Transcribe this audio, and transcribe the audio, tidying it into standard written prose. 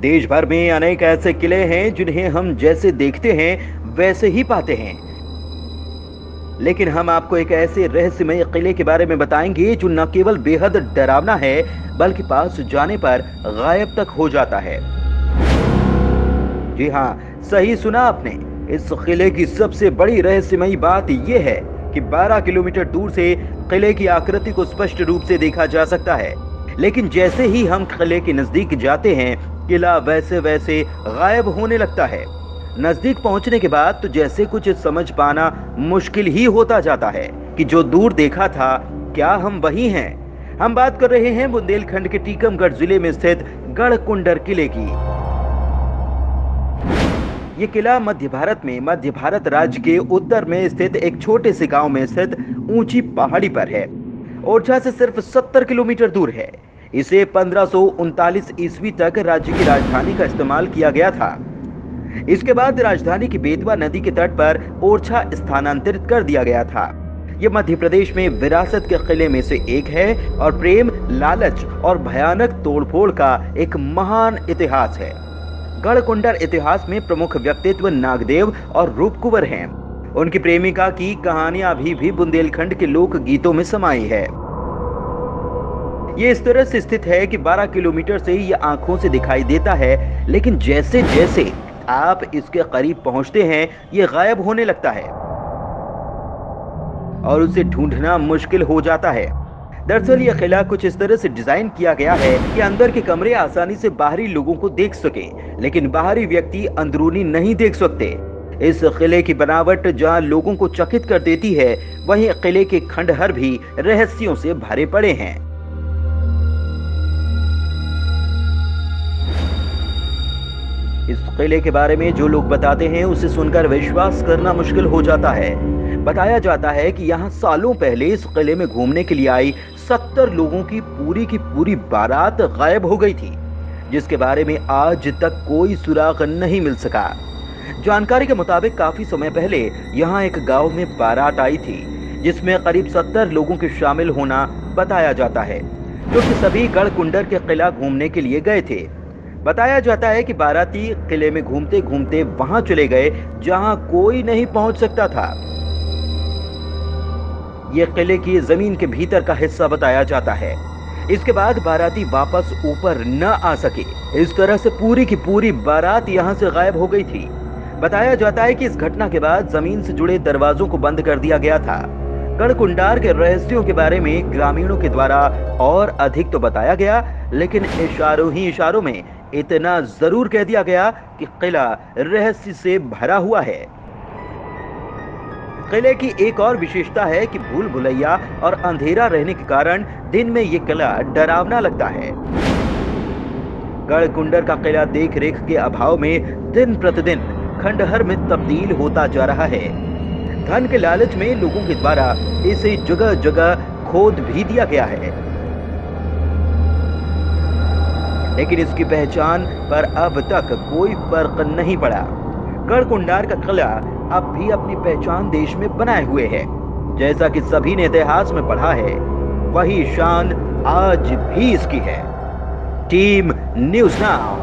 देश भर में अनेक ऐसे किले हैं जिन्हें हम जैसे देखते हैं वैसे ही पाते हैं, लेकिन हम आपको एक ऐसे रहस्यमय किले के बारे में बताएंगे जो न केवल बेहद डरावना है बल्कि पास जाने पर गायब तक हो जाता है। जी हाँ, सही सुना आपने। इस किले की सबसे बड़ी रहस्यमयी बात यह है कि 12 किलोमीटर दूर से किले की आकृति को स्पष्ट रूप से देखा जा सकता है, लेकिन जैसे ही हम किले के नजदीक जाते हैं किला वैसे वैसे गायब होने लगता है। नजदीक पहुंचने के बाद तो जैसे कुछ समझ पाना मुश्किल ही होता जाता है कि जो दूर देखा था क्या हम वही हैं। हम बात कर रहे हैं बुंदेलखंड के टीकमगढ़ जिले में स्थित गढ़कुंडर किले की। ये किला मध्य भारत राज्य के उत्तर में स्थित एक छोटे से गांव में स्थित ऊंची पहाड़ी पर है। ओरछा से सिर्फ 70 किलोमीटर दूर है। इसे 1539 ईस्वी तक राज्य की राजधानी का इस्तेमाल किया गया था। इसके बाद राजधानी की बेतवा नदी के तट पर ओरछा स्थानांतरित कर दिया गया था। यह मध्य प्रदेश में विरासत के किले में से एक है और प्रेम, लालच और भयानक तोड़फोड़ का एक महान इतिहास है। गढ़कुंडर इतिहास में प्रमुख व्यक्तित्व नागदेव और रूपकुंवर हैं। उनकी प्रेमिका की कहानियां अभी भी बुंदेलखंड के लोक गीतों में समाई है। ये इस तरह से स्थित है कि 12 किलोमीटर से ये आंखों से दिखाई देता है, लेकिन जैसे जैसे आप इसके करीब पहुंचते हैं ये गायब होने लगता है और उसे ढूंढना मुश्किल हो जाता है। दरअसल यह किला कुछ इस तरह से डिजाइन किया गया है कि अंदर के कमरे आसानी से बाहरी लोगों को देख सके, लेकिन बाहरी व्यक्ति अंदरूनी नहीं देख सकते। इस किले की बनावट जहां लोगों को चकित कर देती है, वहीं किले के खंडहर भी रहस्यों से भरे पड़े हैं। इस किले के बारे में जो लोग बताते हैं उसे सुनकर विश्वास करना मुश्किल हो जाता है। बताया जाता है कि यहाँ सालों पहले इस किले में घूमने के लिए आई 70 लोगों की पूरी बारात गायब हो गई थी, जिसके बारे में आज तक कोई सुराग नहीं मिल सका। जानकारी के मुताबिक काफी समय पहले यहाँ एक गांव में बारात आई थी, जिसमें करीब 70 लोगों के शामिल होना बताया जाता है, जो कि सभी गढ़कुंडर के किला घूमने के लिए गए थे। बताया जाता है कि बाराती किले में घूमते घूमते वहां चले गए जहां कोई नहीं पहुंच सकता था। यह किले की जमीन के भीतर का हिस्सा बताया जाता है। इसके बाद बाराती वापस ऊपर न आ सके। इस तरह से पूरी की पूरी बारात यहां से गायब हो गई थी। बताया जाता है कि इस घटना के बाद जमीन से जुड़े दरवाजों को बंद कर दिया गया था। गढ़कुंडार के रहस्यों के बारे में ग्रामीणों के द्वारा और अधिक तो बताया गया, लेकिन इशारों ही इशारों में इतना जरूर कह दिया गया कि किला रहस्य से भरा हुआ है। किले की एक और विशेषता है कि भूल भुलैया और अंधेरा रहने के कारण दिन में ये किला डरावना लगता है। गढ़कुंडर का किला देख रेख के अभाव में दिन प्रतिदिन खंडहर में तब्दील होता जा रहा है। धन के लालच में लोगों के द्वारा इसे जगह जगह खोद भी दिया गया है, लेकिन इसकी पहचान पर अब तक कोई फर्क नहीं पड़ा। गढ़कुंडार का किला अब भी अपनी पहचान देश में बनाए हुए है। जैसा कि सभी ने इतिहास में पढ़ा है, वही शान आज भी इसकी है। Team news now.